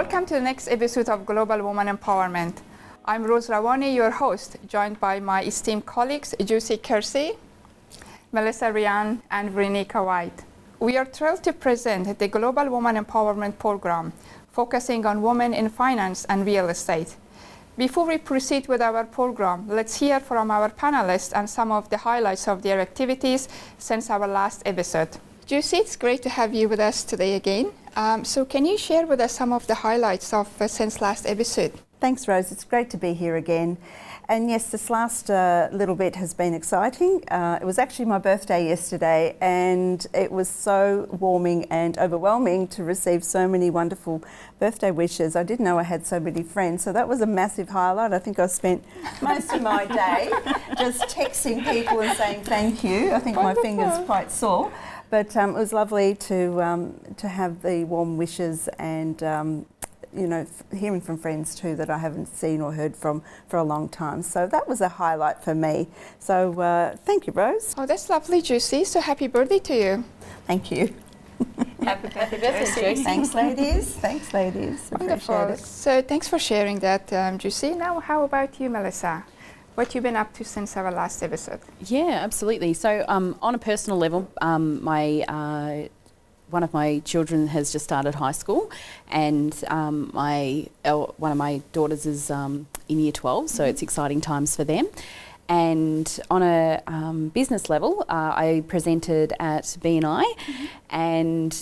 Welcome to the next episode of Global Woman Empowerment. I'm Rose Rawani, your host, joined by my esteemed colleagues, Juicy Kersey, Melissa Ryan, and Veronica White. We are thrilled to present the Global Woman Empowerment Program, focusing on women in finance and real estate. Before we proceed with our program, let's hear from our panelists and some of the highlights of their activities since our last episode. Juicy, it's great to have you with us today again. So can you share with us some of the highlights of since last episode? Thanks, Rose. It's great to be here again. And yes, this last little bit has been exciting. It was actually my birthday yesterday, and it was so warming and overwhelming to receive so many wonderful birthday wishes. I didn't know I had so many friends, so that was a massive highlight. I think I spent most of my day just texting people and saying thank you. I think Wonderful. my finger's quite sore. But it was lovely to have the warm wishes and hearing from friends too that I haven't seen or heard from for a long time. So that was a highlight for me. So thank you, Rose. Oh, that's lovely, Juicy. So happy birthday to you. Thank you. Happy birthday, Juicy. Thanks, ladies. Thanks, ladies. Wonderful. Appreciate it. So thanks for sharing that, Juicy. Now, how about you, Melissa? What you been up to since our last episode? Yeah, absolutely. So on a personal level, one of my children has just started high school, and one of my daughters is in year 12, so it's exciting times for them. And on a business level, I presented at BNI, and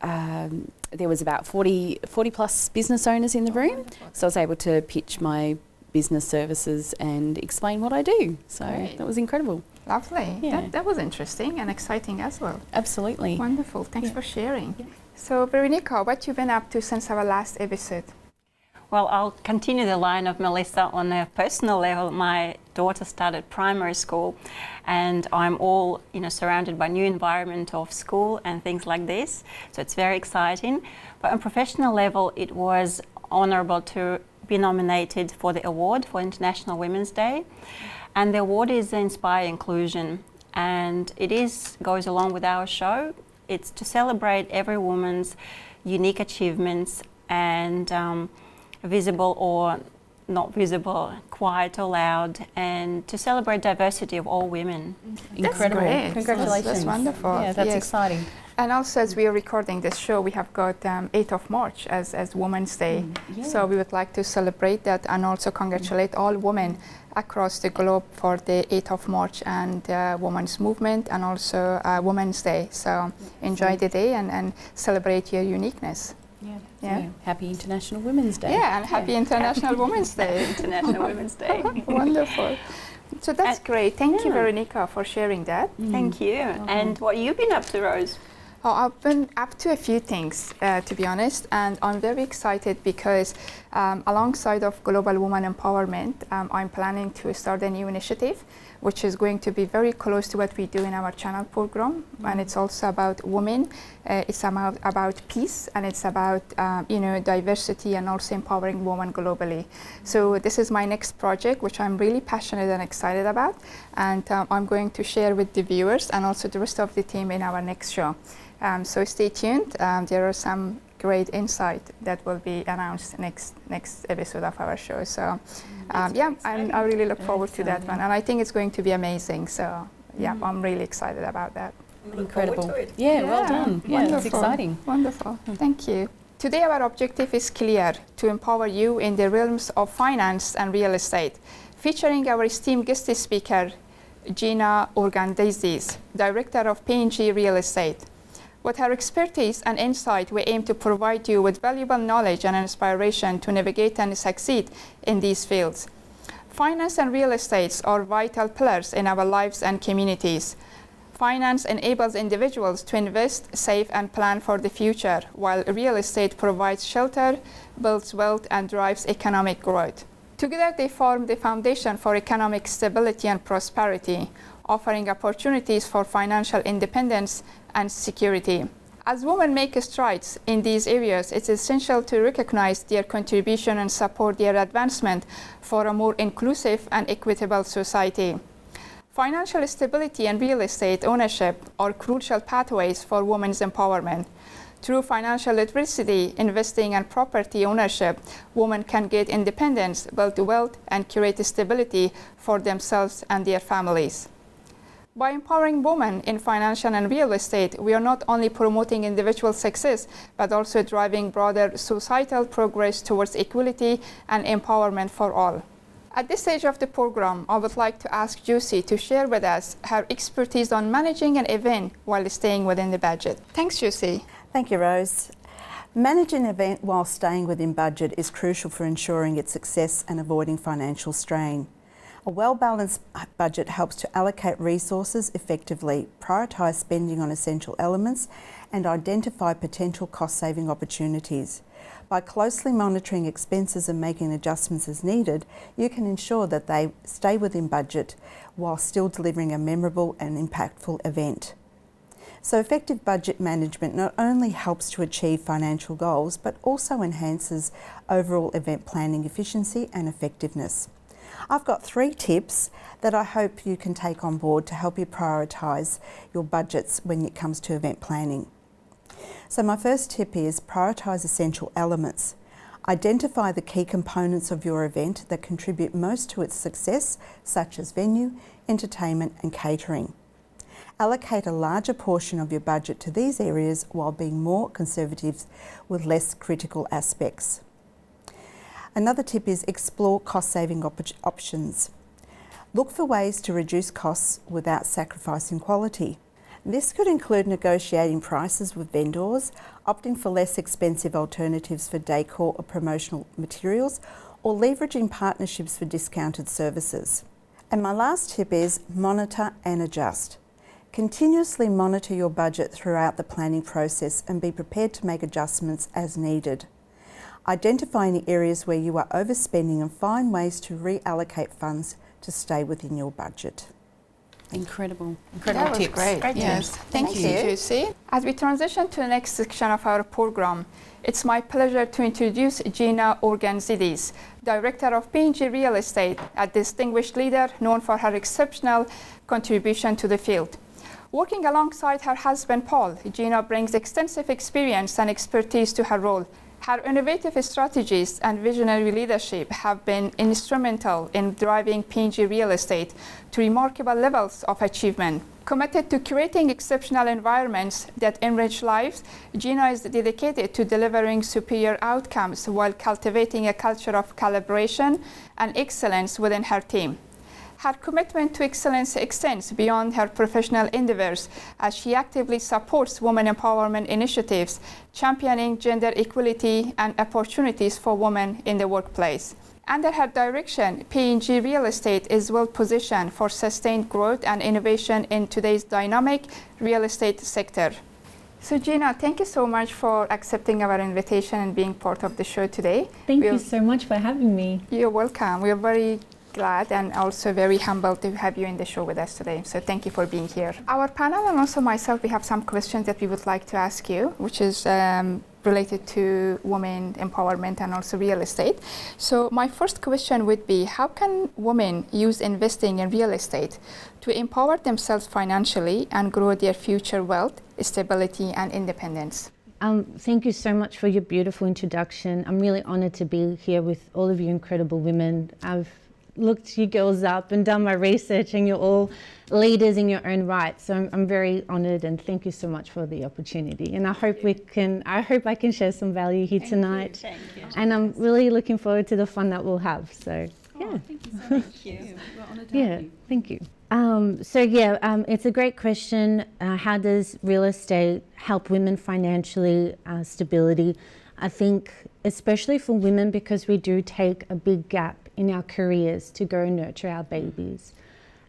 there was about 40 plus business owners in the room, so I was able to pitch my business services and explain what I do. So that was incredible. Lovely. Yeah. That was interesting and exciting as well. Absolutely. Wonderful. Thanks for sharing. Yeah. So, Veronica, what you been up to since our last episode? Well, I'll continue the line of Melissa on a personal level. My daughter started primary school, and I'm all surrounded by new environment of school and things like this. So it's very exciting. But on professional level, it was honourable to be nominated for the award for International Women's Day. And the award is Inspire Inclusion, and it goes along with our show. It's to celebrate every woman's unique achievements and visible or not visible, quiet or loud, and to celebrate diversity of all women. Incredible. That's great. Congratulations. That's wonderful. Yeah, that's Yes. exciting. And also, as we are recording this show, we have got 8th of March as Women's Day. Yeah. So we would like to celebrate that and also congratulate all women across the globe for the 8th of March and Women's Movement and also Women's Day. So enjoy the day and celebrate your uniqueness. Yeah. Happy International Women's Day. Yeah, and happy International Women's Day. International Women's Day. Wonderful. So that's great. Thank you, Veronica, for sharing that. Thank you. And what you've been up to, Rose? Oh, I've been up to a few things, to be honest, and I'm very excited because alongside of Global Woman Empowerment, I'm planning to start a new initiative, which is going to be very close to what we do in our channel program, and it's also about women. It's about peace, and it's about diversity and also empowering women globally. So this is my next project, which I'm really passionate and excited about, and I'm going to share with the viewers and also the rest of the team in our next show. So stay tuned. There are some great insight that will be announced next episode of our show. So I really look forward to that one, and I think it's going to be amazing. So I'm really excited about that. Incredible. Yeah, well done. Yeah, it's exciting. Wonderful. Thank you. Today our objective is clear: to empower you in the realms of finance and real estate, featuring our esteemed guest speaker, Gina Organdizis, Director of P&G Real Estate. With her expertise and insight, we aim to provide you with valuable knowledge and inspiration to navigate and succeed in these fields. Finance and real estate are vital pillars in our lives and communities. Finance enables individuals to invest, save, and plan for the future, while real estate provides shelter, builds wealth, and drives economic growth. Together, they form the foundation for economic stability and prosperity, offering opportunities for financial independence and security. As women make strides in these areas, it's essential to recognize their contribution and support their advancement for a more inclusive and equitable society. Financial stability and real estate ownership are crucial pathways for women's empowerment. Through financial literacy, investing, and property ownership, women can gain independence, build wealth, and create stability for themselves and their families. By empowering women in financial and real estate, we are not only promoting individual success, but also driving broader societal progress towards equality and empowerment for all. At this stage of the program, I would like to ask Juicy to share with us her expertise on managing an event while staying within the budget. Thanks, Juicy. Thank you, Rose. Managing an event while staying within budget is crucial for ensuring its success and avoiding financial strain. A well-balanced budget helps to allocate resources effectively, prioritise spending on essential elements, and identify potential cost-saving opportunities. By closely monitoring expenses and making adjustments as needed, you can ensure that they stay within budget while still delivering a memorable and impactful event. So effective budget management not only helps to achieve financial goals, but also enhances overall event planning efficiency and effectiveness. I've got 3 tips that I hope you can take on board to help you prioritise your budgets when it comes to event planning. So my first tip is prioritise essential elements. Identify the key components of your event that contribute most to its success, such as venue, entertainment and catering. Allocate a larger portion of your budget to these areas while being more conservative with less critical aspects. Another tip is explore cost-saving options. Look for ways to reduce costs without sacrificing quality. This could include negotiating prices with vendors, opting for less expensive alternatives for decor or promotional materials, or leveraging partnerships for discounted services. And my last tip is monitor and adjust. Continuously monitor your budget throughout the planning process and be prepared to make adjustments as needed. Identify any areas where you are overspending and find ways to reallocate funds to stay within your budget. Incredible That was tips. great. Great Yes. tips. Thank you, Juicy. As we transition to the next section of our program, it's my pleasure to introduce Gina Organzidis, Director of P&G Real Estate, a distinguished leader known for her exceptional contribution to the field. Working alongside her husband, Paul, Gina brings extensive experience and expertise to her role. Her innovative strategies and visionary leadership have been instrumental in driving P&G Real Estate to remarkable levels of achievement. Committed to creating exceptional environments that enrich lives, Gina is dedicated to delivering superior outcomes while cultivating a culture of collaboration and excellence within her team. Her commitment to excellence extends beyond her professional endeavors as she actively supports women empowerment initiatives, championing gender equality and opportunities for women in the workplace. Under her direction, P&G Real Estate is well positioned for sustained growth and innovation in today's dynamic real estate sector. So Gina, thank you so much for accepting our invitation and being part of the show today. Thank you so much for having me. You're welcome. We are very glad and also very humbled to have you in the show with us today. So thank you for being here. Our panel and also myself, we have some questions that we would like to ask you, which is related to women empowerment and also real estate. So my first question would be, how can women use investing in real estate to empower themselves financially and grow their future wealth, stability and independence? Thank you so much for your beautiful introduction. I'm really honored to be here with all of you incredible women. I've looked you girls up and done my research, and you're all leaders in your own right. So I'm very honored, and thank you so much for the opportunity. And I hope I can share some value here tonight. Thank you. And I'm really looking forward to the fun that we'll have. So yeah. Thank you so much. Thank you. We're honoured to have you. Thank you. It's a great question. How does real estate help women financially, stability? I think especially for women, because we do take a big gap in our careers to go and nurture our babies.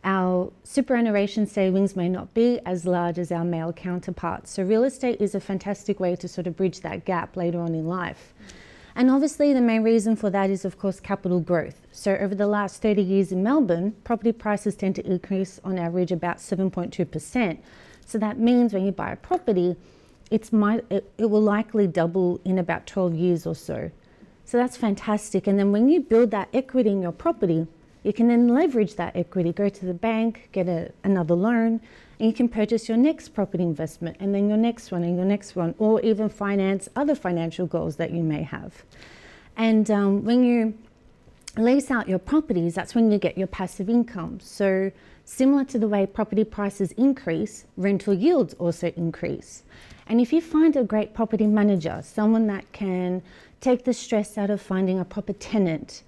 Our superannuation savings may not be as large as our male counterparts. So real estate is a fantastic way to sort of bridge that gap later on in life. And obviously the main reason for that is of course capital growth. So over the last 30 years in Melbourne, property prices tend to increase on average about 7.2%. So that means when you buy a property, it will likely double in about 12 years or so. So that's fantastic. And then when you build that equity in your property, you can then leverage that equity, go to the bank, get another loan, And you can purchase your next property investment, and then your next one, and your next one, or even finance other financial goals that you may have. And when you lease out your properties, that's when you get your passive income. So similar to the way property prices increase, rental yields also increase. And if you find a great property manager, someone that can take the stress out of finding a proper tenant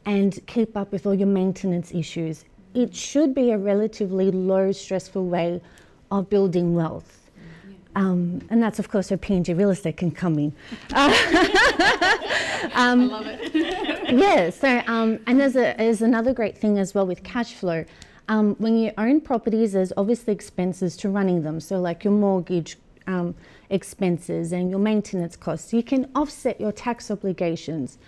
and keep up with all your maintenance issues, it should be a relatively low stressful way of building wealth. And that's of course where P&G Real Estate can come in. I love it. Yeah, so and there's another great thing as well with cash flow. When you own properties, there's obviously expenses to running them. So like your mortgage expenses and your maintenance costs. You can offset your tax obligations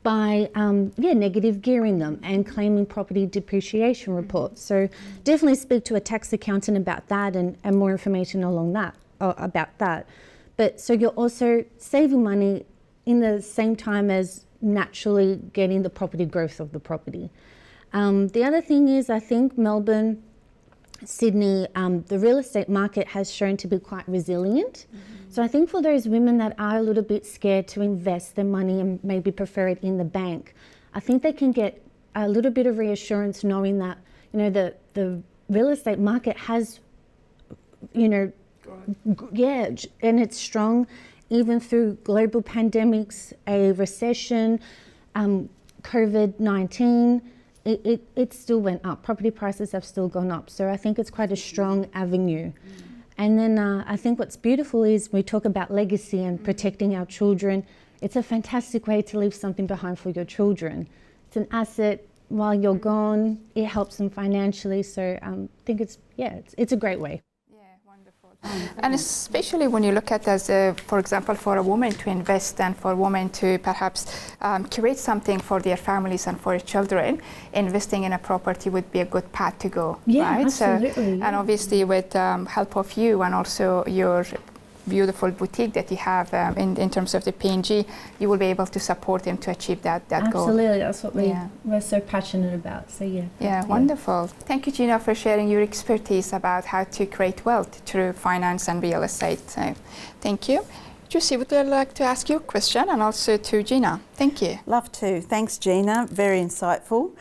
by negative gearing them and claiming property depreciation reports. So definitely speak to a tax accountant about that and more information along that about that. But so you're also saving money in the same time as naturally getting the property growth of the property. The other thing is, I think Melbourne, Sydney, the real estate market has shown to be quite resilient. So I think for those women that are a little bit scared to invest their money and maybe prefer it in the bank, I think they can get a little bit of reassurance knowing that, you know, the real estate market has, you know, and it's strong even through global pandemics, a recession, COVID-19. It still went up. Property prices have still gone up. So I think it's quite a strong avenue. And then I think what's beautiful is we talk about legacy and protecting our children. It's a fantastic way to leave something behind for your children. It's an asset while you're gone. It helps them financially. So I think it's a great way. And especially when you look at as for example, for a woman to invest and for women to perhaps create something for their families and for their children, investing in a property would be a good path to go. Yeah, right? absolutely. So, and obviously with help of you and also your beautiful boutique that you have in terms of the P&G, you will be able to support them to achieve that goal. Absolutely, that's what we're so passionate about. So yeah, wonderful. Thank you, Gina, for sharing your expertise about how to create wealth through finance and real estate. So, thank you. Juicy, would you like to ask you a question, and also to Gina? Thank you. Love to. Thanks, Gina. Very insightful.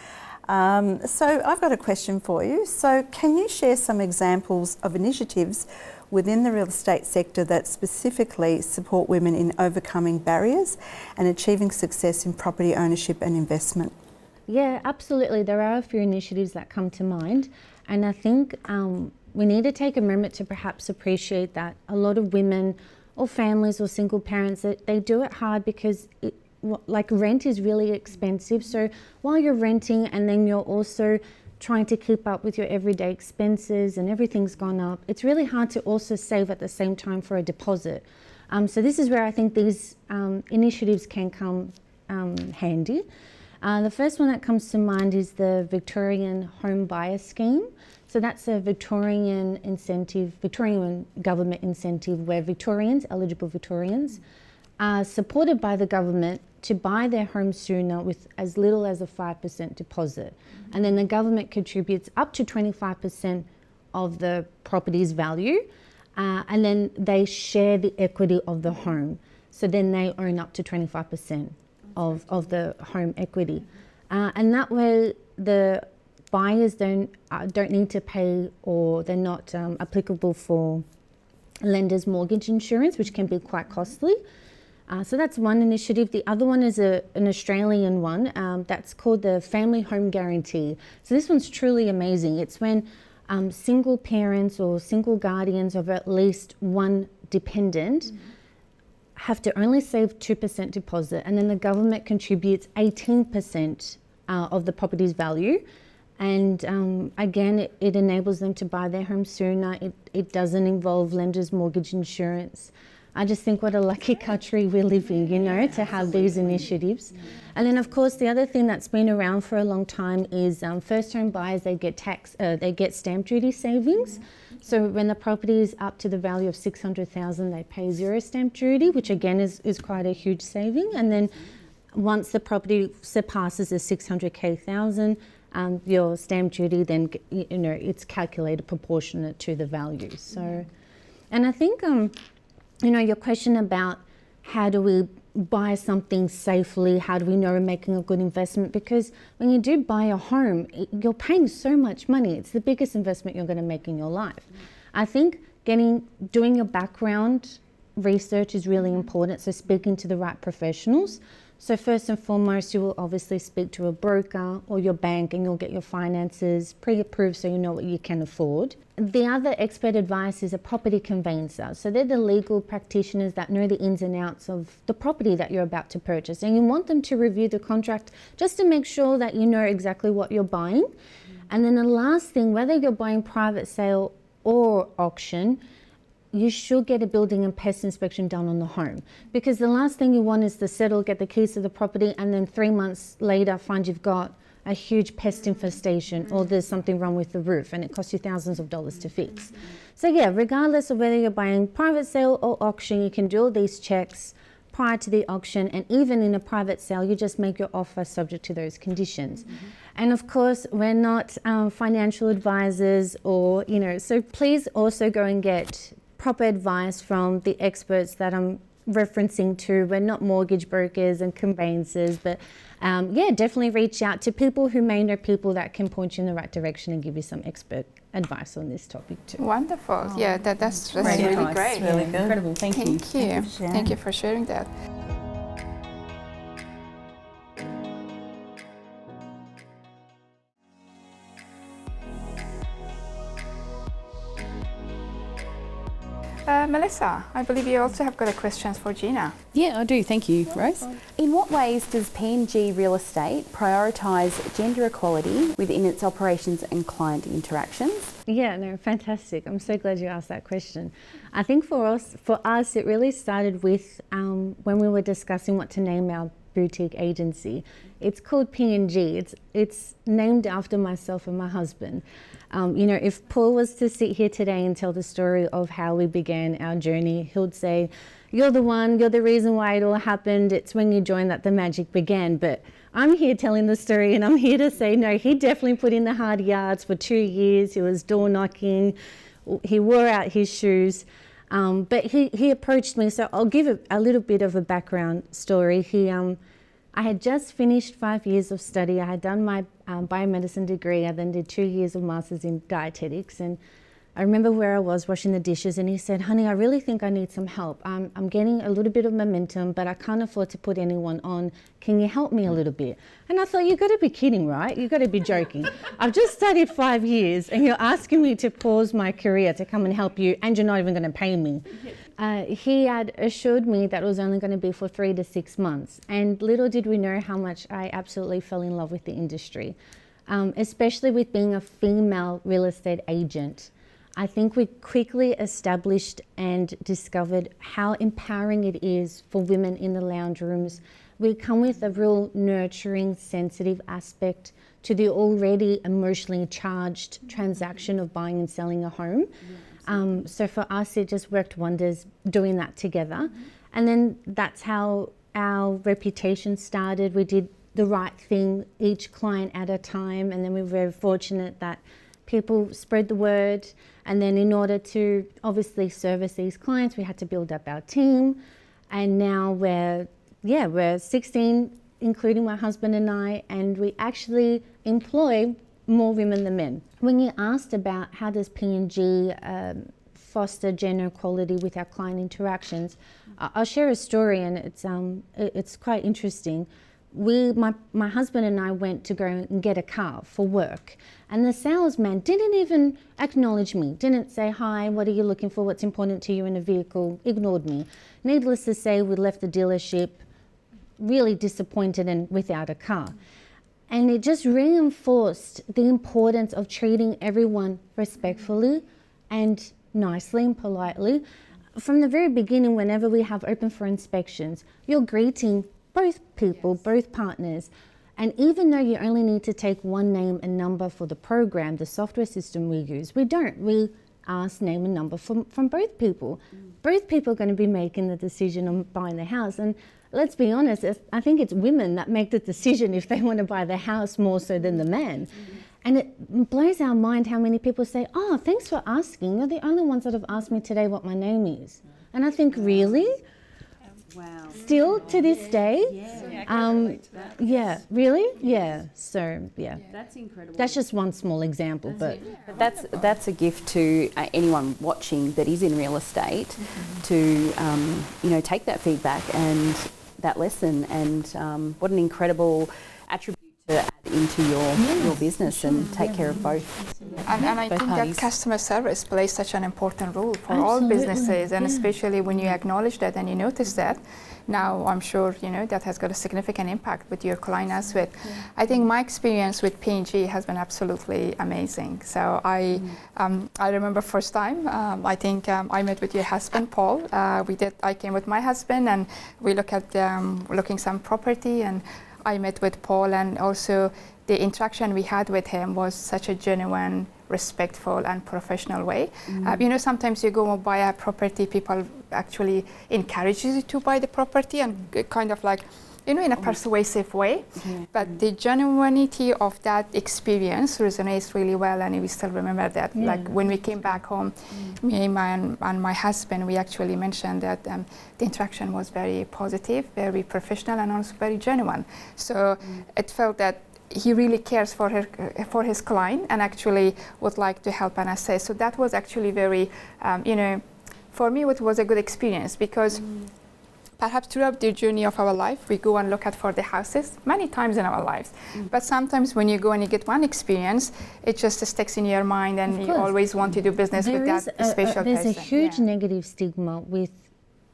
So I've got a question for you. So can you share some examples of initiatives within the real estate sector that specifically support women in overcoming barriers and achieving success in property ownership and investment? Yeah, absolutely. There are a few initiatives that come to mind, and I think we need to take a moment to perhaps appreciate that a lot of women or families or single parents, they do it hard because like rent is really expensive. So while you're renting and then you're also trying to keep up with your everyday expenses and everything's gone up, it's really hard to also save at the same time for a deposit. So this is where I think these initiatives can come handy. The first one that comes to mind is the Victorian Home Buyer Scheme. So that's a Victorian government incentive where Victorians, eligible Victorians, are supported by the government to buy their home sooner with as little as a 5% deposit. And then the government contributes up to 25% of the property's value, and then they share the equity of the home. So then they own up to 25% of the home equity. And that way the buyers don't need to pay, or they're not applicable for lender's mortgage insurance, which can be quite costly. So that's one initiative. The other one is an Australian one that's called the Family Home Guarantee. So this one's truly amazing. It's when single parents or single guardians of at least one dependent have to only save 2% deposit, and then the government contributes 18% of the property's value. And again, it enables them to buy their home sooner. It doesn't involve lender's mortgage insurance. I just think what a lucky country we live in, you know, to have these initiatives. And then, of course, the other thing that's been around for a long time is first home buyers, they get stamp duty savings. So when the property is up to the value of $600,000, they pay zero stamp duty, which again is quite a huge saving. And then once the property surpasses the $600,000, your stamp duty, then it's calculated proportionate to the value. So, and I think your question about how do we buy something safely, how do we know we're making a good investment, because when you do buy a home, you're paying so much money. It's the biggest investment you're going to make in your life. I think doing your background research is really important, so speaking to the right professionals. So first and foremost, you will obviously speak to a broker or your bank, and you'll get your finances pre-approved so you know what you can afford. The other expert advice is a property conveyancer. So they're the legal practitioners that know the ins and outs of the property that you're about to purchase, and you want them to review the contract just to make sure that you know exactly what you're buying. And then the last thing, whether you're buying private sale or auction, you should get a building and pest inspection done on the home, because the last thing you want is to settle, get the keys to the property, and then 3 months later find you've got a huge pest infestation or there's something wrong with the roof and it costs you thousands of dollars to fix. So yeah, regardless of whether you're buying private sale or auction, you can do all these checks prior to the auction, and even in a private sale, you just make your offer subject to those conditions. And of course, we're not financial advisors or, so please also go and get proper advice from the experts that I'm referencing to. We're not mortgage brokers and conveyancers, but definitely reach out to people who may know people that can point you in the right direction and give you some expert advice on this topic too. Wonderful. Yeah, that's Great really advice. great. Really good. Incredible, thank you. Thank you for sharing that. Melissa, I believe you also have got a question for Gina. Yeah, I do. Thank you, Rose. In what ways does P&G Real Estate prioritise gender equality within its operations and client interactions? Yeah, no, fantastic. I'm so glad you asked that question. I think for us, it really started with when we were discussing what to name our boutique agency. It's called P&G. It's named after myself and my husband. If Paul was to sit here today and tell the story of how we began our journey, he'll say, you're the reason why it all happened. It's when you joined that the magic began. But I'm here telling the story, and I'm here to say, no, he definitely put in the hard yards for 2 years. He was door knocking. He wore out his shoes. But he approached me. So I'll give a little bit of a background story. I had just finished 5 years of study. I had done my biomedicine degree. I then did 2 years of masters in dietetics. And I remember where I was washing the dishes, and he said, honey, I really think I need some help. I'm getting a little bit of momentum, but I can't afford to put anyone on. Can you help me a little bit? And I thought, you've got to be kidding, right? You've got to be joking. I've just studied 5 years and you're asking me to pause my career to come and help you, and you're not even going to pay me. He had assured me that it was only going to be for 3 to 6 months. And little did we know how much I absolutely fell in love with the industry, especially with being a female real estate agent. I think we quickly established and discovered how empowering it is for women in the lounge rooms. We come with a real nurturing, sensitive aspect to the already emotionally charged transaction of buying and selling a home. So for us, it just worked wonders doing that together. And then that's how our reputation started. We did the right thing, each client at a time. And then we were very fortunate that people spread the word. And then in order to obviously service these clients, we had to build up our team. And now we're 16, including my husband and I, and we actually employ more women than men. When you asked about how does P&G foster gender equality with our client interactions, I'll share a story, and it's quite interesting. My husband and I went to go and get a car for work, and the salesman didn't even acknowledge me, didn't say, hi, what are you looking for, what's important to you in a vehicle, ignored me. Needless to say, we left the dealership really disappointed and without a car. And it just reinforced the importance of treating everyone respectfully and nicely and politely. From the very beginning, whenever we have open for inspections, you're greeting both people, both partners. And even though you only need to take one name and number for the program, the software system we use, we don't. We ask name and number from both people. Both people are going to be making the decision on buying the house. And let's be honest, I think it's women that make the decision if they want to buy the house more so than the man. And it blows our mind how many people say, oh, thanks for asking. You're the only ones that have asked me today what my name is. And I think, really? Wow. Still to this day? Yeah, really? Yeah. So, yeah. That's incredible. That's just one small example, but That's a gift to anyone watching that is in real estate to take that feedback and that lesson, and what an incredible attribute to add into your business and take care of both. And I Both think parties. that customer service plays such an important role for all Absolutely, businesses, and yeah. especially when you acknowledge that and you notice that. Now, I'm sure that has got a significant impact with your client as well. I think my experience with P&G has been absolutely amazing. So I remember first time, I think I met with your husband, Paul. I came with my husband and we look at looking some property, and I met with Paul, and also the interaction we had with him was such a genuine, respectful and professional way. Sometimes you go and buy a property, people actually encourage you to buy the property and kind of like, in a persuasive way. But the genuinity of that experience resonates really well, and we still remember that. Like when we came back home, me and my husband, we actually mentioned that the interaction was very positive, very professional, and also very genuine. So it felt that he really cares for his client and actually would like to help and assist. So that was actually very, for me it was a good experience, because perhaps throughout the journey of our life, we go and look at for the houses many times in our lives. But sometimes when you go and you get one experience, it just sticks in your mind, and you always want to do business with that special there's person. a huge negative stigma with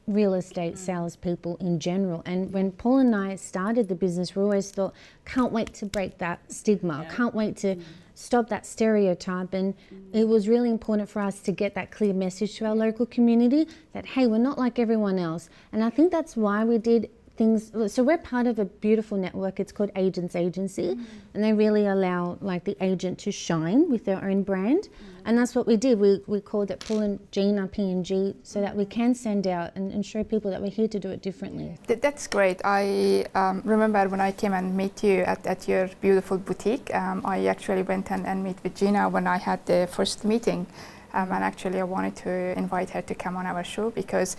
real estate salespeople in general. And when Paul and I started the business, we always thought, can't wait to break that stigma, can't wait to stop that stereotype. And it was really important for us to get that clear message to our local community that, hey, we're not like everyone else. And I think that's why we did things. So we're part of a beautiful network. It's called Agents Agency, and they really allow like the agent to shine with their own brand. And that's what we did. We called it Paul and Gina P&G, so that we can send out and show people that we're here to do it differently. That's great. I remember when I came and met you at your beautiful boutique, I actually went and met with Gina when I had the first meeting. And actually I wanted to invite her to come on our show, because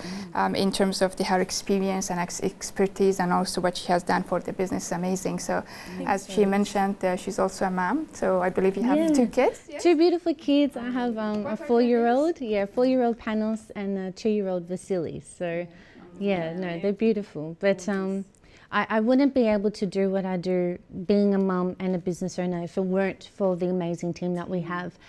in terms of her experience and expertise, and also what she has done for the business is amazing. So as she mentioned, she's also a mom. So I believe you have 2 kids. Yeah? 2 beautiful kids. I have a 4-year-old, 4-year-old Panos, and a 2-year-old Vasily. So they're beautiful. But I wouldn't be able to do what I do being a mum and a business owner if it weren't for the amazing team that we have.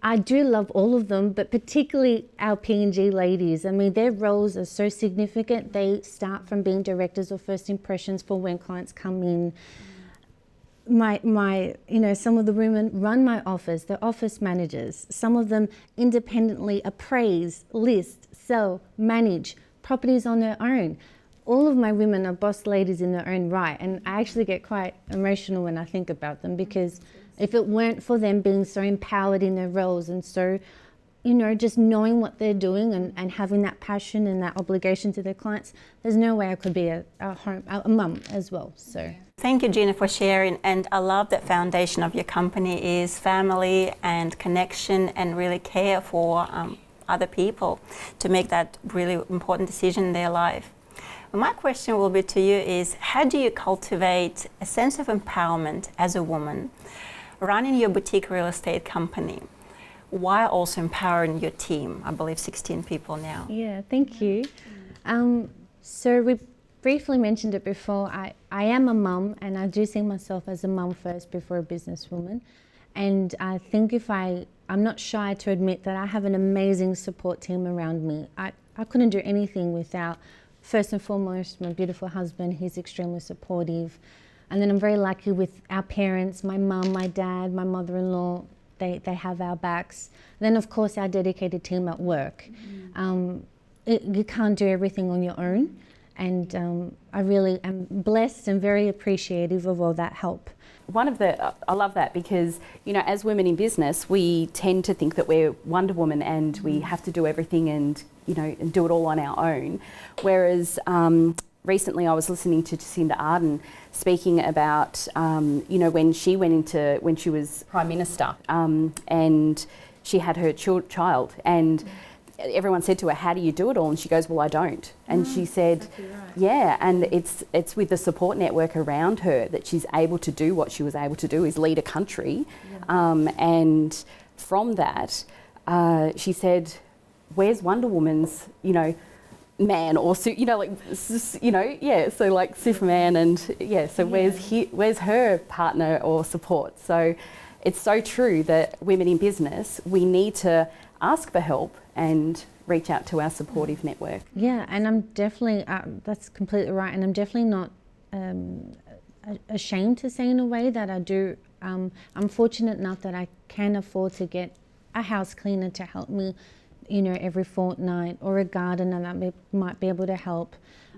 I do love all of them, but particularly our P&G ladies. I mean, their roles are so significant. They start from being directors or first impressions for when clients come in. Some of the women run my office. They're office managers. Some of them independently appraise, list, sell, manage properties on their own. All of my women are boss ladies in their own right, and I actually get quite emotional when I think about them, because if it weren't for them being so empowered in their roles and so, just knowing what they're doing and having that passion and that obligation to their clients, there's no way I could be a mum as well. So Thank you, Gina, for sharing. And I love that foundation of your company is family and connection, and really care for other people to make that really important decision in their life. My question will be to you is, how do you cultivate a sense of empowerment as a woman running your boutique real estate company while also empowering your team? I believe 16 people now. Yeah, thank you. So we briefly mentioned it before. I am a mum, and I do see myself as a mum first before a businesswoman. And I think I'm not shy to admit that I have an amazing support team around me. I couldn't do anything without, first and foremost, my beautiful husband. He's extremely supportive. And then I'm very lucky with our parents, my mum, my dad, my mother-in-law. They have our backs. And then, of course, our dedicated team at work. You can't do everything on your own. And I really am blessed and very appreciative of all that help. I love that, because, as women in business, we tend to think that we're Wonder Woman and we have to do everything and do it all on our own. Whereas recently I was listening to Jacinda Ardern speaking about, when she was Prime Minister, and she had her child, and everyone said to her, how do you do it all? And she goes, well, I don't. And she said, exactly right. Yeah, and it's with the support network around her that she's able to do what she was able to do, is lead a country. And from that, she said, where's Wonder Woman's, man, or so like Superman, and so where's her partner or support? So it's so true that women in business, we need to ask for help and reach out to our supportive network. Yeah, and I'm definitely, that's completely right, and I'm definitely not ashamed to say in a way that I do. I'm fortunate enough that I can afford to get a house cleaner to help me, every fortnight, or a gardener that might be able to help.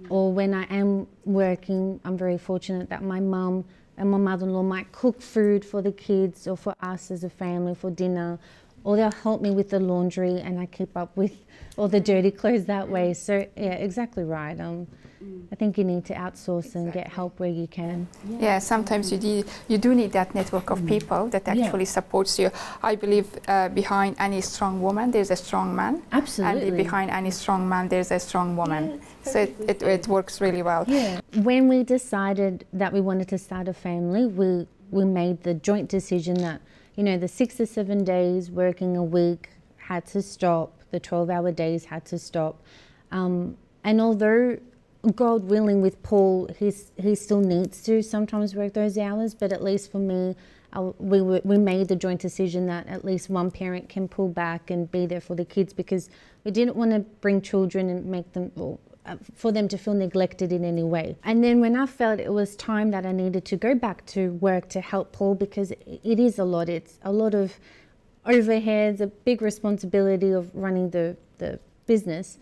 Or when I am working, I'm very fortunate that my mum and my mother-in-law might cook food for the kids or for us as a family for dinner, or they'll help me with the laundry, and I keep up with all the dirty clothes that way. So yeah, exactly right. I think you need to outsource and get help where you can. Yeah, sometimes you do need that network of people that actually supports you. I believe behind any strong woman there's a strong man. Absolutely. And behind any strong man there's a strong woman. So it works really well. Yeah. When we decided that we wanted to start a family, we made the joint decision that, the 6 to 7 days working a week had to stop, the 12-hour days had to stop. And although, God willing, with Paul, he still needs to sometimes work those hours, but at least for me, we made the joint decision that at least one parent can pull back and be there for the kids, because we didn't want to bring children and make them, for them to feel neglected in any way. And then when I felt it was time that I needed to go back to work to help Paul, because it is a lot, it's a lot of overheads, a big responsibility of running the business.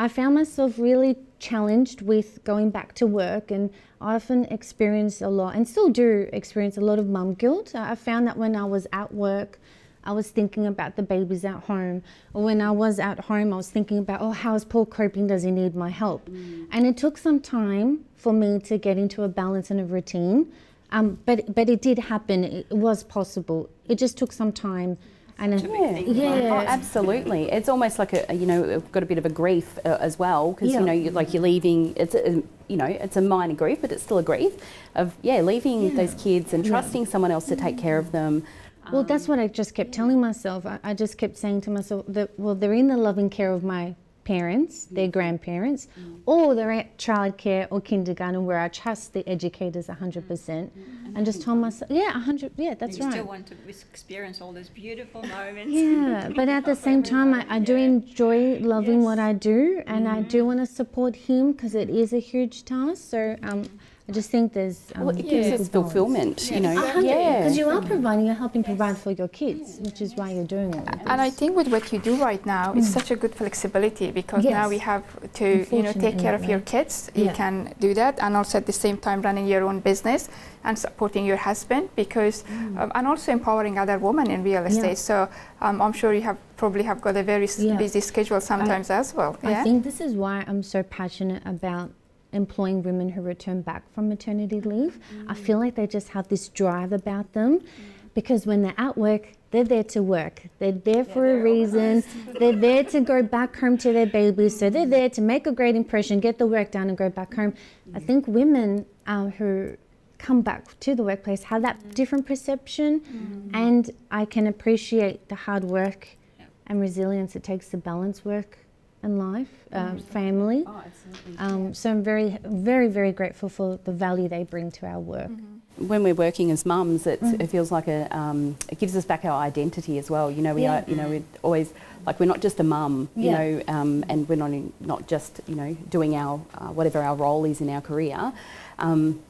I found myself really challenged with going back to work, and I often experience a lot, and still do experience a lot of mum guilt. I found that when I was at work, I was thinking about the babies at home, or when I was at home, I was thinking about, how is Paul coping? Does he need my help? And it took some time for me to get into a balance and a routine, but it did happen. It was possible. It just took some time. And Oh, absolutely. It's almost like we've got a bit of a grief as well, because you're leaving. It's a minor grief, but it's still a grief of leaving those kids and trusting someone else to take care of them. Well, that's what I just kept telling myself. I just kept saying to myself that, they're in the loving care of my parents, their grandparents, or they're at childcare or kindergarten where I trust the educators 100%, and just told myself, 100, that's right. You still want to experience all those beautiful moments. Yeah, but at the same time, I do enjoy loving what I do, and I do want to support him, because it is a huge task. So I just think there's... it gives us fulfilment, Because you are providing, you're helping provide for your kids, which is why you're doing all this. And I think with what you do right now, it's such a good flexibility, because now we have to, take care of your kids. You can do that, and also at the same time running your own business and supporting your husband, because and also empowering other women in real estate. So I'm sure you probably have got a very busy schedule sometimes as well. I think this is why I'm so passionate about employing women who return back from maternity leave. I feel like they just have this drive about them, because when they're at work, they're there to work. They're there for a reason. They're there to go back home to their babies. So they're there to make a great impression, get the work done, and go back home. I think women who come back to the workplace have that different perception, and I can appreciate the hard work and resilience it takes to balance work and life, family. So I'm very, very, very grateful for the value they bring to our work. When we're working as mums, it feels like it gives us back our identity as well. We're always we're not just a mum, and we're not just doing our whatever our role is in our career,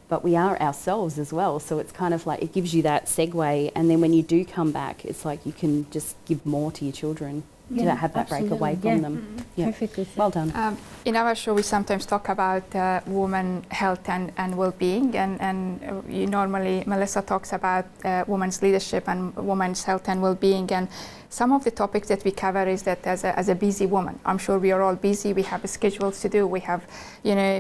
but we are ourselves as well. So it's kind of like it gives you that segue, and then when you do come back, it's like you can just give more to your children. to have that break away absolutely, from yeah. them. Yeah. Perfectly said. Well done. In our show, we sometimes talk about women health and well-being, and normally Melissa talks about women's leadership and women's health and well-being. And some of the topics that we cover is that as a busy woman, I'm sure we are all busy. We have schedules to do. We have,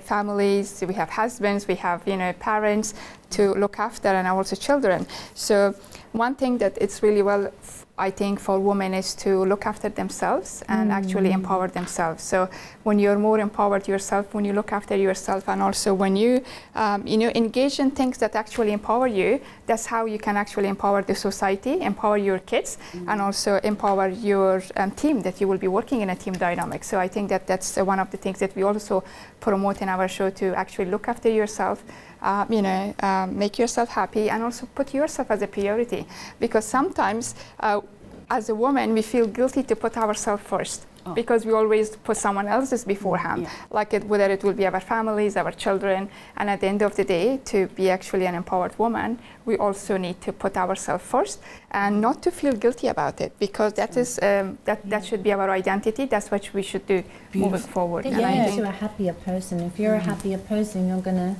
families. We have husbands. We have, parents to look after, and also children. So one thing that it's really well, I think, for women is to look after themselves and actually empower themselves. So when you're more empowered yourself, when you look after yourself, and also when you, engage in things that actually empower you, that's how you can actually empower the society, empower your kids, and also empower your team, that you will be working in a team dynamic. So I think that that's one of the things that we also promote in our show, to actually look after yourself, make yourself happy, and also put yourself as a priority. Because sometimes as a woman, we feel guilty to put ourselves first, because we always put someone else's beforehand, whether it will be our families, our children. And at the end of the day, to be actually an empowered woman, we also need to put ourselves first, and not to feel guilty about it, because that is that should be our identity. That's what we should do moving forward. It And I makes think you a happier person. If you're a happier person, you're going to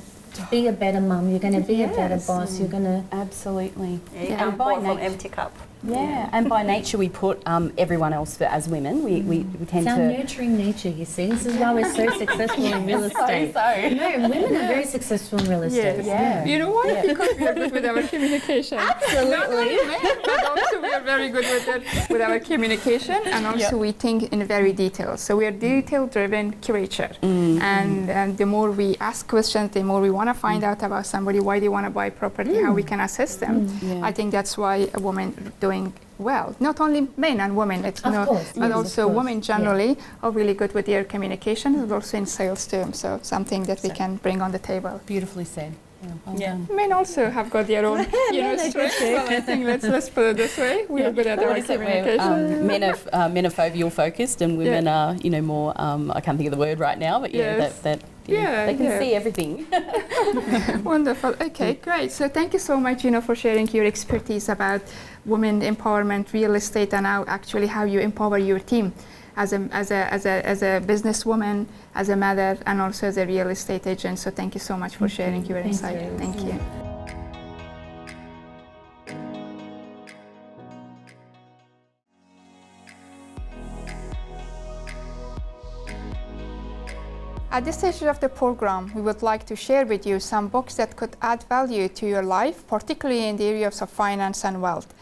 be a better mum, you're going to be a better boss, you're going to... Absolutely. Yeah, and pour from empty cup. Yeah, and by nature we put everyone else as women. We tend It's our to... nurturing nature, you see. This is why we're so successful in real estate. No, women are very successful in real estate. Yeah. You know why? Because we are good with our communication. Absolutely. Not only men, but also we are very good with our communication, and also we think in very detail. So we are detail-driven curator, and the more we ask questions, the more we want to find out about somebody, why they want to buy property, how we can assist them. I think that's why a woman doing well. Not only men and women, Of course, but yes, also of course. women generally are really good with their communication, and also in sales too. So something that we can bring on the table. Beautifully said. Men also have got their own, strengths. Well, I think let's put it this way: we are good at our communication. Men are foveal focused, and women are, more. I can't think of the word right now, but they can see everything. Wonderful. Okay, great. So thank you so much, for sharing your expertise about women empowerment, real estate, and how you empower your team as a businesswoman, as a mother, and also as a real estate agent. So thank you so much for sharing your insight. Thank you. At this stage of the program, we would like to share with you some books that could add value to your life, particularly in the areas of finance and wealth.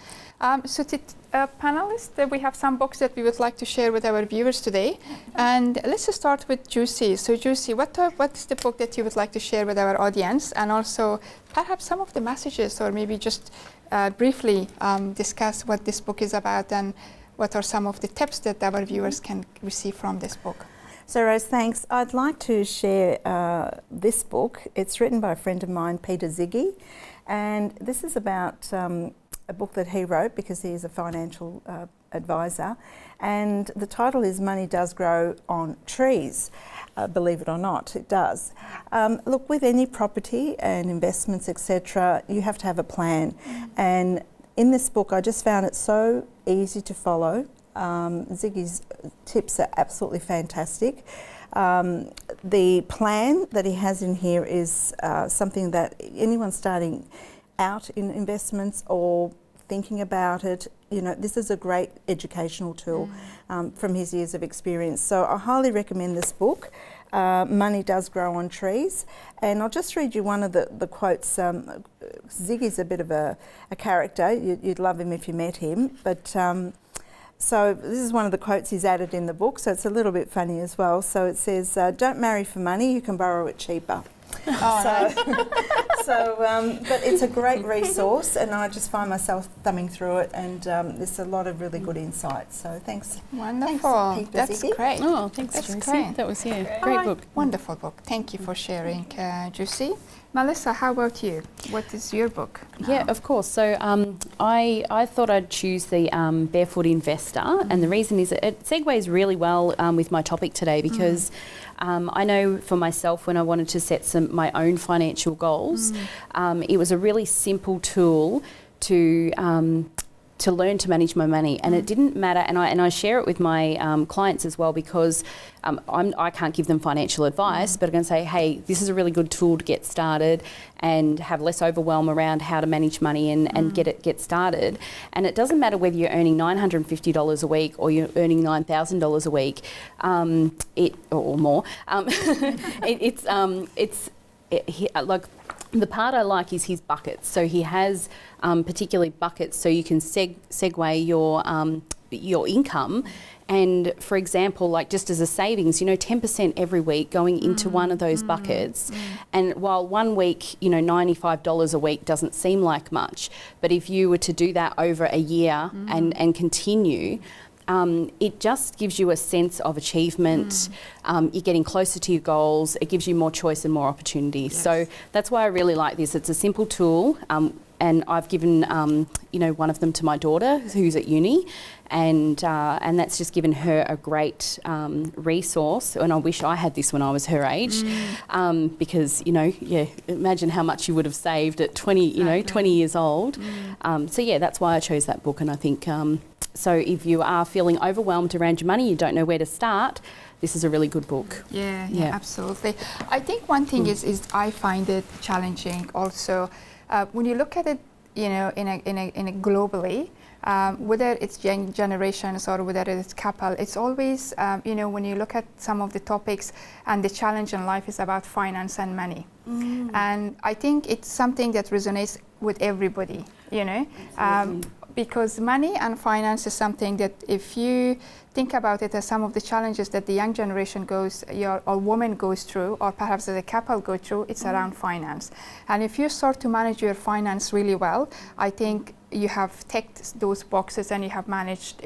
Panelists, we have some books that we would like to share with our viewers today. And let's start with Juicy. So Juicy, what is the book that you would like to share with our audience? And also perhaps some of the messages, or maybe just briefly discuss what this book is about, and what are some of the tips that our viewers can receive from this book? So Rose, thanks. I'd like to share this book. It's written by a friend of mine, Peter Ziggy, and this is about a book that he wrote because he is a financial advisor, and the title is Money Does Grow on Trees. Believe it or not, it does. Look, with any property and investments, etc., you have to have a plan, and in this book I just found it so easy to follow. Ziggy's tips are absolutely fantastic. The plan that he has in here is something that anyone starting out in investments or thinking about it, this is a great educational tool from his years of experience. So I highly recommend this book, Money Does Grow on Trees. And I'll just read you one of the quotes. Ziggy's a bit of a character. You'd love him if you met him. But so this is one of the quotes he's added in the book, so it's a little bit funny as well. So it says, don't marry for money, you can borrow it cheaper. But it's a great resource, and I just find myself thumbing through it, and there's a lot of really good insights. So thanks. Wonderful. Thanks, That's Ziggy. great. Oh, thanks, That's Juicy. great. That was, great Alright, book. Wonderful book. Thank you for sharing, Juicy. Melissa, how about you? What is your book? Yeah, of course. So I thought I'd choose the Barefoot Investor, and the reason is it segues really well with my topic today, because I know for myself, when I wanted to set my own financial goals, it was a really simple tool to to learn to manage my money, and it didn't matter. And I share it with my clients as well, because I can't give them financial advice, but I'm going to say, hey, this is a really good tool to get started and have less overwhelm around how to manage money and get started. And it doesn't matter whether you're earning $950 a week or you're earning $9,000 a week, or more. Like, the part I like is his buckets. So he has particularly buckets, so you can segue your income. And for example, like just as a savings, 10% every week going into one of those buckets. And while 1 week, $95 a week doesn't seem like much, but if you were to do that over a year and continue, it just gives you a sense of achievement. You're getting closer to your goals. It gives you more choice and more opportunities. Yes. So that's why I really like this. It's a simple tool, and I've given one of them to my daughter who's at uni, and that's just given her a great resource. And I wish I had this when I was her age, because imagine how much you would have saved at 20 years old. So yeah, that's why I chose that book. And I think so if you are feeling overwhelmed around your money, you don't know where to start, this is a really good book. Yeah, absolutely. I think one thing is I find it challenging also when you look at it, in a globally, whether it's generations or whether it's couple, it's always, when you look at some of the topics and the challenge in life is about finance and money. And I think it's something that resonates with everybody, because money and finance is something that if you think about it as some of the challenges that the young generation or woman goes through, or perhaps as a couple go through, it's around finance. And if you start to manage your finance really well, I think you have ticked those boxes and you have managed,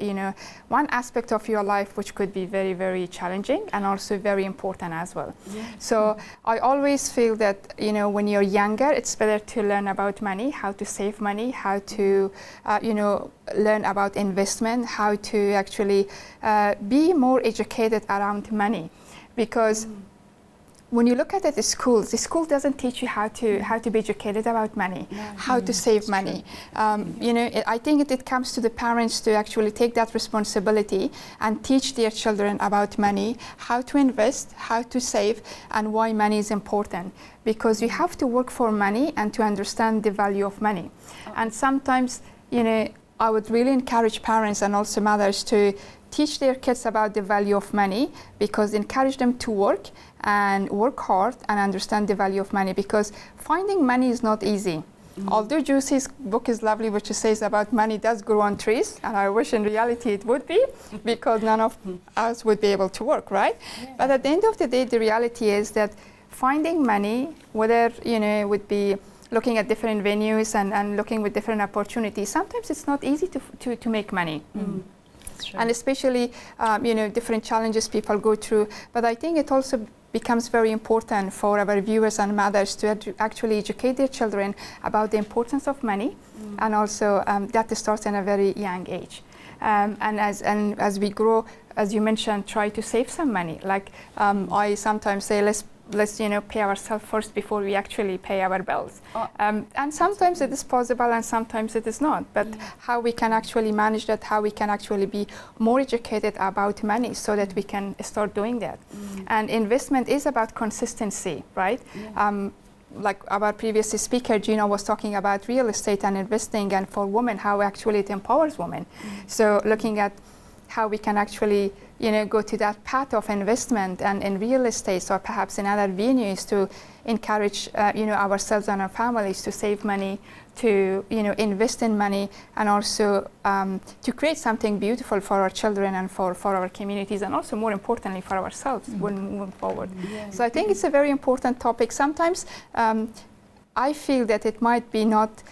one aspect of your life which could be very, very challenging and also very important as well. Yeah. So I always feel that, when you're younger, it's better to learn about money, how to save money, how to, learn about investment, how to actually be more educated around money. Because when you look at it, the school doesn't teach you how to be educated about money, how to save money. I think it comes to the parents to actually take that responsibility and teach their children about money, how to invest, how to save, and why money is important. Because you have to work for money and to understand the value of money. And sometimes, I would really encourage parents and also mothers to teach their kids about the value of money, because encourage them to work hard and understand the value of money, because finding money is not easy. Although Juicy's book is lovely, which says about money does grow on trees, and I wish in reality it would be, because none of us would be able to work, right? Yeah. But at the end of the day, the reality is that finding money, whether would be looking at different venues and looking with different opportunities, sometimes it's not easy to make money. And especially, different challenges people go through. But I think it also becomes very important for our viewers and mothers to actually educate their children about the importance of money, and also that starts in a very young age. And as we grow, as you mentioned, try to save some money. Like I sometimes say, let's pay ourselves first before we actually pay our bills. And sometimes it is possible and sometimes it is not. But how we can actually manage that, how we can actually be more educated about money so that we can start doing that. And investment is about consistency, right? Like our previous speaker, Gina, was talking about real estate and investing, and for women, how actually it empowers women. So looking at how we can actually go to that path of investment and in real estate or perhaps in other venues to encourage ourselves and our families to save money, to invest in money, and also to create something beautiful for our children and for our communities, and also more importantly for ourselves when moving forward. So I think it's a very important topic. Sometimes I feel that it might be not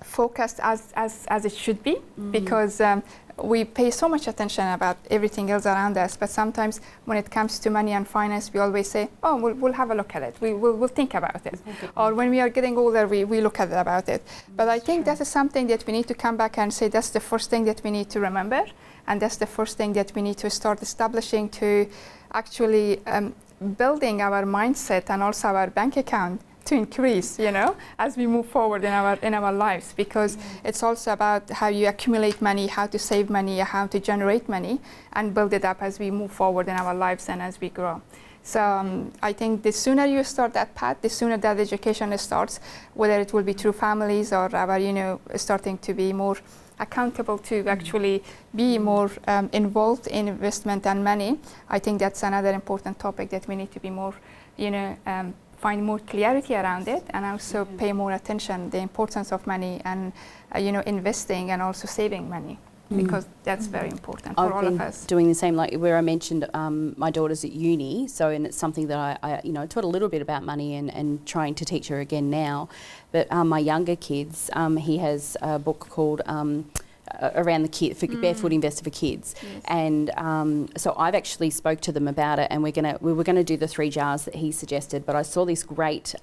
focused as it should be, because we pay so much attention about everything else around us, but sometimes when it comes to money and finance, we always say, oh, we'll have a look at it, we'll think about it. Or when we are getting older, we look at it about it. But I think that is something that we need to come back and say, that's the first thing that we need to remember, and that's the first thing that we need to start establishing to actually building our mindset and also our bank account to increase, you know, as we move forward in our lives, because it's also about how you accumulate money, how to save money, how to generate money, and build it up as we move forward in our lives and as we grow. So I think the sooner you start that path, the sooner that education starts, whether it will be through families or our, you know, starting to be more accountable to actually be more involved in investment and money. I think that's another important topic that we need to be more, you know, find more clarity around it, and also pay more attention the importance of money and you know, investing and also saving money, because that's very important for all of us. Doing the same, like where I mentioned my daughter's at uni, so, and it's something that I you know, taught a little bit about money and trying to teach her again now. But my younger kids, he has a book called Around the Kid, for Barefoot Investor for Kids. Yes. And so I've actually spoke to them about it, and we were gonna do the 3 jars that he suggested, but I saw this great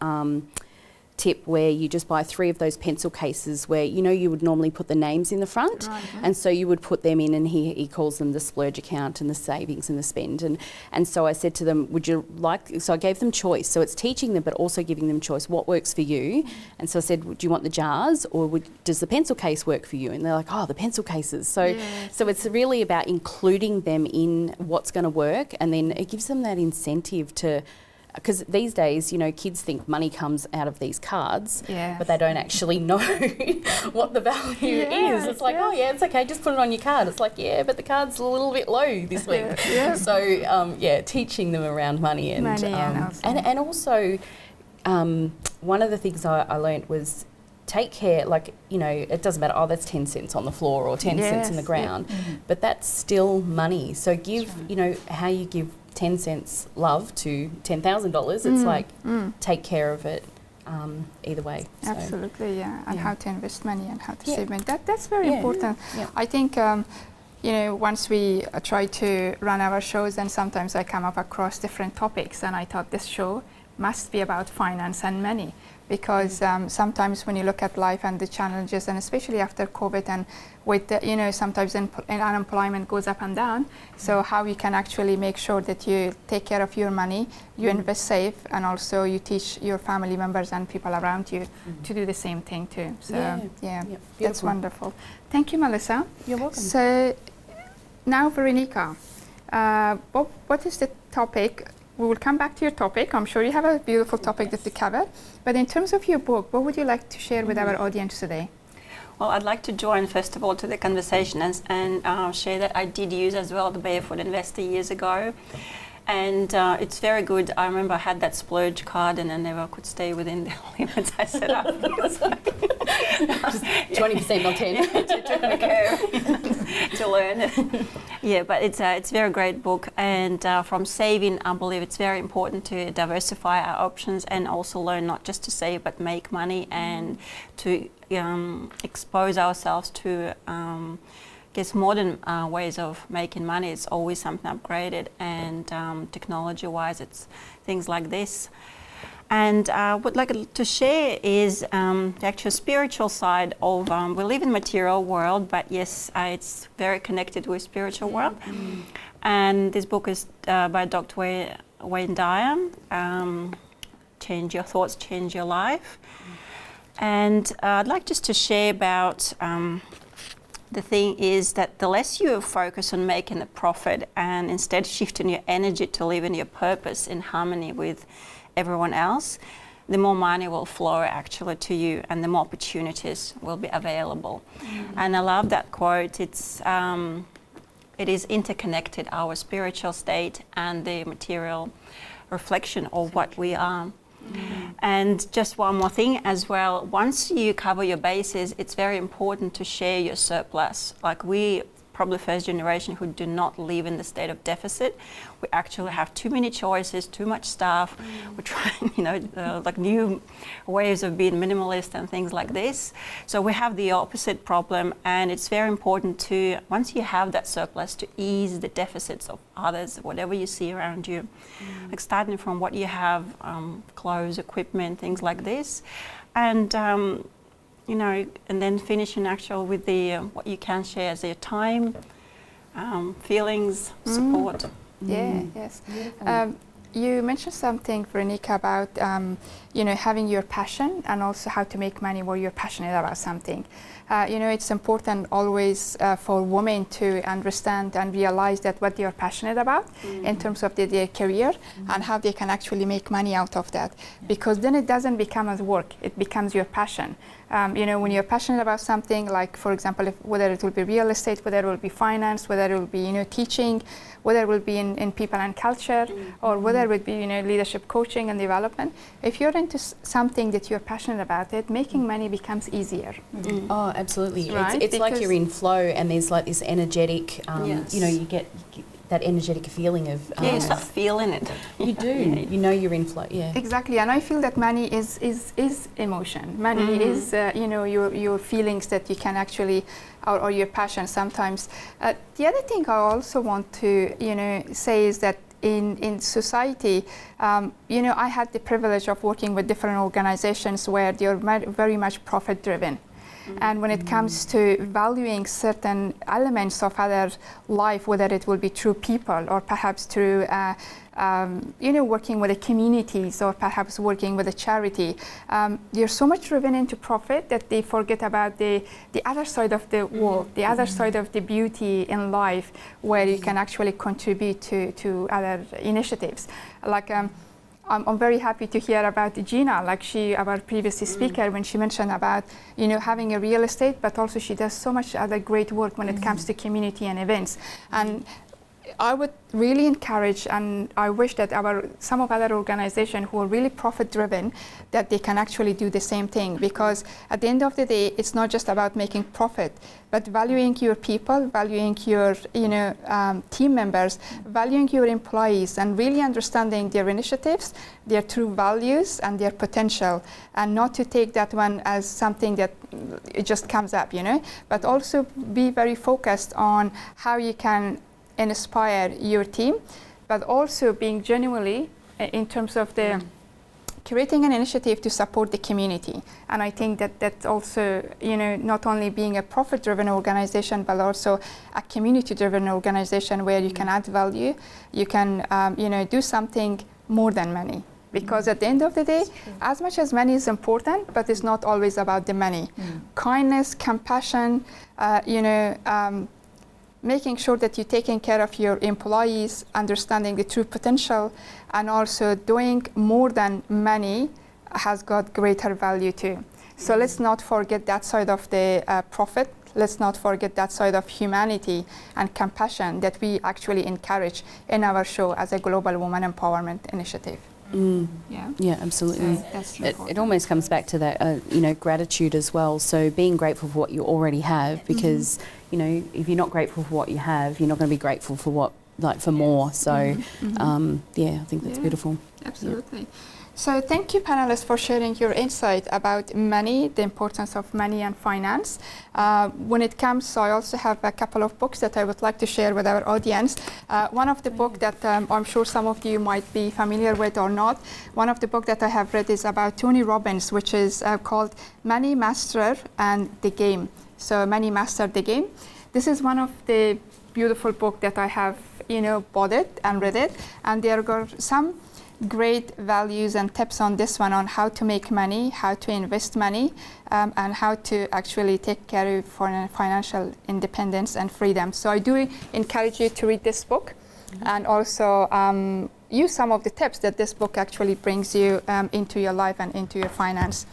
tip where you just buy 3 of those pencil cases where, you know, you would normally put the names in the front, and so you would put them in, and he calls them the splurge account and the savings and the spend. And so I said to them, would you like, so I gave them choice, so it's teaching them but also giving them choice, what works for you. And so I said, do you want the jars, or does the pencil case work for you? And they're like, oh, the pencil cases. So so it's really about including them in what's going to work, and then it gives them that incentive to, because these days, you know, kids think money comes out of these cards, but they don't actually know what the value is. It's like, oh yeah, it's okay, just put it on your card. It's like, yeah, but the card's a little bit low this week. So yeah, teaching them around money and also one of the things I learnt was take care, like, you know, it doesn't matter, oh, that's 10 cents on the floor or 10 cents in the ground, but that's still money. So give, you know, how you give 10 cents love to $10,000, it's like take care of it either way. So. Absolutely, and how to invest money and how to save money. That's very important. I think, you know, once we try to run our shows, then sometimes I come up across different topics, and I thought this show must be about finance and money, because sometimes when you look at life and the challenges, and especially after COVID, and with the, you know, sometimes unemployment goes up and down, so how you can actually make sure that you take care of your money, you invest safe, and also you teach your family members and people around you to do the same thing too. So that's wonderful. Thank you, Melissa. You're welcome. So now, Veronica, what is the topic? We will come back to your topic. I'm sure you have a beautiful topic that to cover. But in terms of your book, what would you like to share with our audience today? Well, I'd like to join first of all to the conversation and share that I did use as well the Barefoot Investor years ago. And it's very good. I remember I had that splurge card and I never could stay within the limits I set up. 20% not 10. To learn. Yeah, but it's a very great book. And from saving, I believe it's very important to diversify our options and also learn not just to save but make money and to expose ourselves to guess modern ways of making money. It's always something upgraded, and technology-wise, it's things like this. And what I'd like to share is the actual spiritual side of, we live in material world, but yes, it's very connected with spiritual world. And this book is by Dr. Wayne Dyer, Change Your Thoughts, Change Your Life. And I'd like just to share about the thing is that the less you focus on making a profit and instead shifting your energy to live in your purpose in harmony with everyone else, the more money will flow actually to you and the more opportunities will be available. And I love that quote. It is interconnected, our spiritual state and the material reflection of what we are. And just one more thing as well, once you cover your bases, it's very important to share your surplus. Like we, probably first generation who do not live in the state of deficit, we actually have too many choices, too much stuff. We're trying, you know, like new ways of being minimalist and things like this. So we have the opposite problem, and it's very important to, once you have that surplus, to ease the deficits of others, whatever you see around you. Like starting from what you have, clothes, equipment, things like this. And you know, and then finishing actually with the what you can share as your time, feelings, support. Yes. you mentioned something, Veronica, about having your passion and also how to make money where you're passionate about something. It's important always for women to understand and realize that what they are passionate about in terms of their career and how they can actually make money out of that. Because then it doesn't become as work, it becomes your passion. When you're passionate about something, like for example, whether it will be real estate, whether it will be finance, whether it will be teaching, whether it will be in people and culture, or whether it would be leadership coaching and development. If you're into something that you're passionate about, it making money becomes easier. Oh, absolutely. Right? It's like you're in flow, and there's like this energetic, you get that energetic feeling of... you start feeling it. You do. You know you're in flow, yeah. Exactly, and I feel that money is emotion. Money is, your feelings that you can actually, or your passion sometimes. The other thing I also want to, say is that in society, I had the privilege of working with different organizations where they're very much profit-driven. And when it comes to valuing certain elements of other life, whether it will be through people or perhaps through, working with the communities or perhaps working with a charity, they're so much driven into profit that they forget about the other side of the world, the other side of the beauty in life, where you can actually contribute to other initiatives. Like, I'm very happy to hear about Gina, like our previous speaker, when she mentioned about, having a real estate, but also she does so much other great work when it comes to community and events. And I would really encourage, and I wish that some of other organizations who are really profit-driven, that they can actually do the same thing. Because at the end of the day, it's not just about making profit, but valuing your people, valuing your team members, valuing your employees, and really understanding their initiatives, their true values, and their potential, and not to take that one as something that it just comes up, but also be very focused on how you can inspire your team, but also being genuinely in terms of the creating an initiative to support the community. And I think that that's also, not only being a profit-driven organization, but also a community-driven organization where you can add value, you can, do something more than money. Because at the end of the day, as much as money is important, but it's not always about the money. Kindness, compassion, making sure that you're taking care of your employees, understanding the true potential, and also doing more than money has got greater value too. So let's not forget that side of the profit. Let's not forget that side of humanity and compassion that we actually encourage in our show as a Global Women Empowerment Initiative. Yeah, absolutely. So that's It almost comes back to that, gratitude as well. So being grateful for what you already have, because if you're not grateful for what you have, you're not going to be grateful for for more. So I think that's beautiful. Absolutely. Yeah. So thank you, panelists, for sharing your insight about money, the importance of money and finance. When it comes, I also have a couple of books that I would like to share with our audience. One of the books that I'm sure some of you might be familiar with or not, one of the books that I have read is about Tony Robbins, which is called Money Master and the Game. So Money Master the Game. This is one of the beautiful books that I have, bought it and read it. And there are some great values and tips on this one on how to make money, how to invest money, and how to actually take care of financial independence and freedom. So I do encourage you to read this book and also use some of the tips that this book actually brings you into your life and into your finance.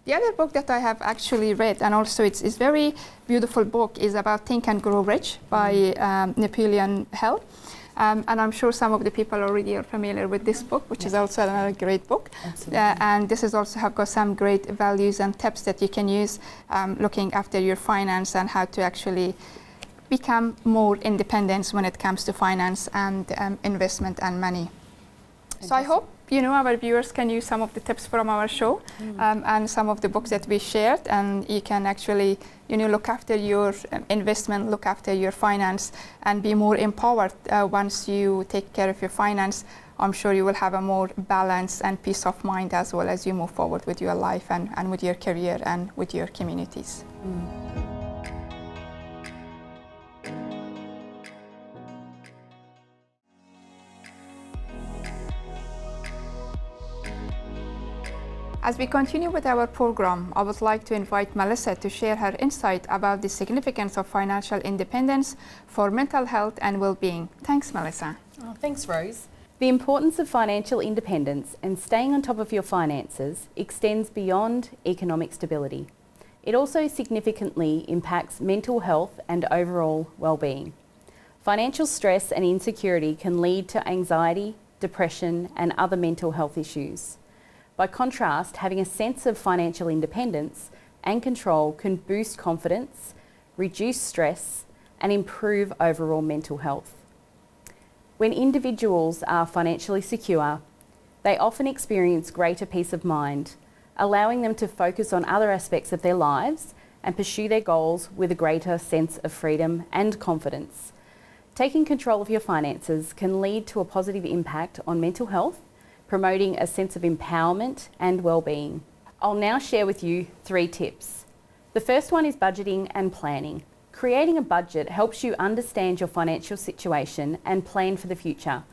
The other book that I have actually read, and also it's a very beautiful book, is about Think and Grow Rich by Napoleon Hill. And I'm sure some of the people already are familiar with this book, which is also another great book. And this is also have got some great values and tips that you can use looking after your finance and how to actually become more independent when it comes to finance and investment and money. So I hope our viewers can use some of the tips from our show and some of the books that we shared, and you can actually look after your investment, look after your finance, and be more empowered once you take care of your finance. I'm sure you will have a more balance and peace of mind as well as you move forward with your life and with your career and with your communities. As we continue with our program, I would like to invite Melissa to share her insight about the significance of financial independence for mental health and well-being. Thanks, Melissa. Oh, thanks, Rose. The importance of financial independence and staying on top of your finances extends beyond economic stability. It also significantly impacts mental health and overall well-being. Financial stress and insecurity can lead to anxiety, depression, and other mental health issues. By contrast, having a sense of financial independence and control can boost confidence, reduce stress, and improve overall mental health. When individuals are financially secure, they often experience greater peace of mind, allowing them to focus on other aspects of their lives and pursue their goals with a greater sense of freedom and confidence. Taking control of your finances can lead to a positive impact on mental health, promoting a sense of empowerment and well-being. I'll now share with you 3 tips. The first one is budgeting and planning. Creating a budget helps you understand your financial situation and plan for the future.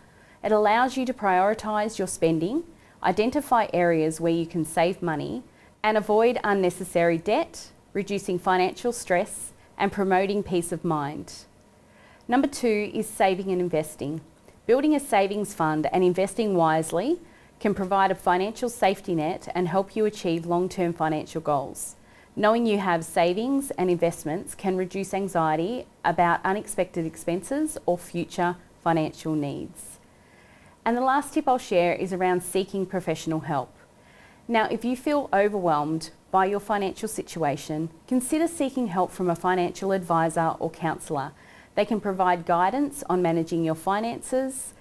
It allows you to prioritise your spending, identify areas where you can save money, and avoid unnecessary debt, reducing financial stress and promoting peace of mind. Number 2 is saving and investing. Building a savings fund and investing wisely can provide a financial safety net and help you achieve long-term financial goals. Knowing you have savings and investments can reduce anxiety about unexpected expenses or future financial needs. And the last tip I'll share is around seeking professional help. Now, if you feel overwhelmed by your financial situation, consider seeking help from a financial advisor or counsellor. They can provide guidance on managing your finances,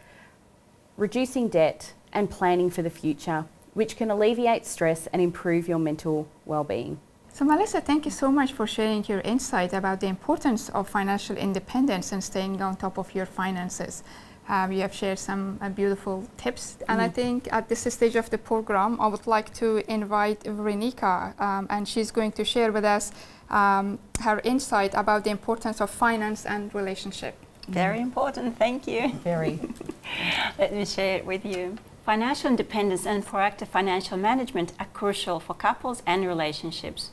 reducing debt, and planning for the future, which can alleviate stress and improve your mental well-being. So Melissa, thank you so much for sharing your insight about the importance of financial independence and staying on top of your finances. You have shared some beautiful tips, and I think at this stage of the program, I would like to invite Veronica, and she's going to share with us her insight about the importance of finance and relationship. Very important, thank you. Very. Let me share it with you. Financial independence and proactive financial management are crucial for couples and relationships,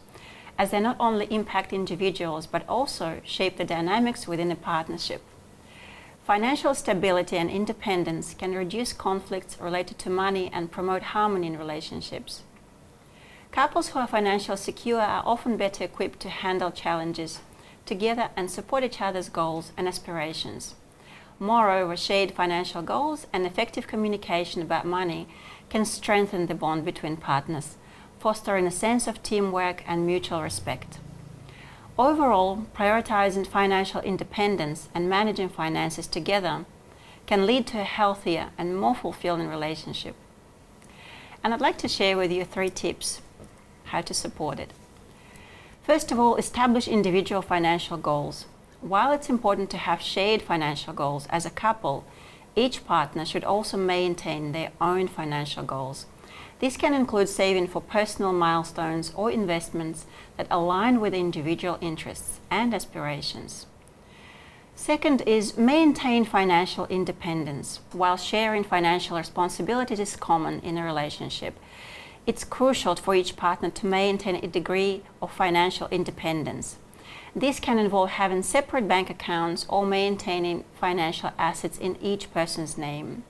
as they not only impact individuals but also shape the dynamics within a partnership. Financial stability and independence can reduce conflicts related to money and promote harmony in relationships. Couples who are financially secure are often better equipped to handle challenges together and support each other's goals and aspirations. Moreover, shared financial goals and effective communication about money can strengthen the bond between partners, fostering a sense of teamwork and mutual respect. Overall, prioritizing financial independence and managing finances together can lead to a healthier and more fulfilling relationship. And I'd like to share with you 3 tips how to support it. First of all, establish individual financial goals. While it's important to have shared financial goals as a couple, each partner should also maintain their own financial goals. This can include saving for personal milestones or investments that align with individual interests and aspirations. Second is maintain financial independence. While sharing financial responsibilities is common in a relationship, it's crucial for each partner to maintain a degree of financial independence. This can involve having separate bank accounts or maintaining financial assets in each person's name.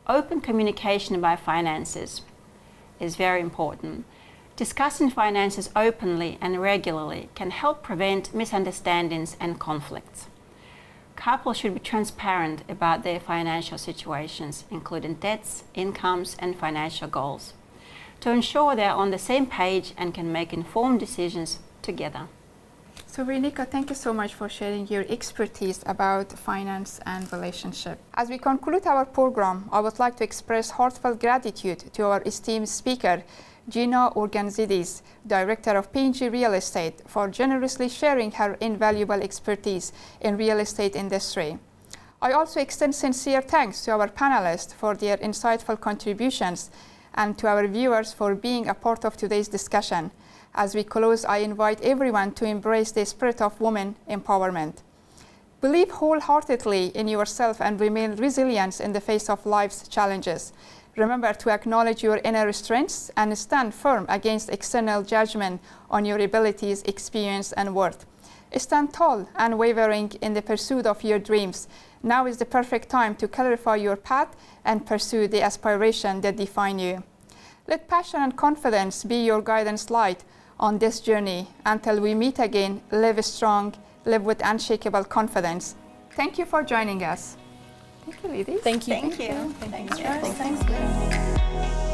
Open communication about finances is very important. Discussing finances openly and regularly can help prevent misunderstandings and conflicts. Couples should be transparent about their financial situations, including debts, incomes, and financial goals, to ensure they are on the same page and can make informed decisions together. So Veronica, thank you so much for sharing your expertise about finance and relationship. As we conclude our program, I would like to express heartfelt gratitude to our esteemed speaker, Gina Organzidis, Director of P&G Real Estate, for generously sharing her invaluable expertise in real estate industry. I also extend sincere thanks to our panelists for their insightful contributions and to our viewers for being a part of today's discussion. As we close, I invite everyone to embrace the spirit of women empowerment. Believe wholeheartedly in yourself and remain resilient in the face of life's challenges. Remember to acknowledge your inner strengths and stand firm against external judgment on your abilities, experience, and worth. Stand tall, unwavering in the pursuit of your dreams. Now is the perfect time to clarify your path and pursue the aspiration that define you. Let passion and confidence be your guidance light on this journey. Until we meet again, live strong, live with unshakable confidence. Thank you for joining us. Thank you, ladies. Thank you. Thank you. Thanks, Rose. Thanks, Rose.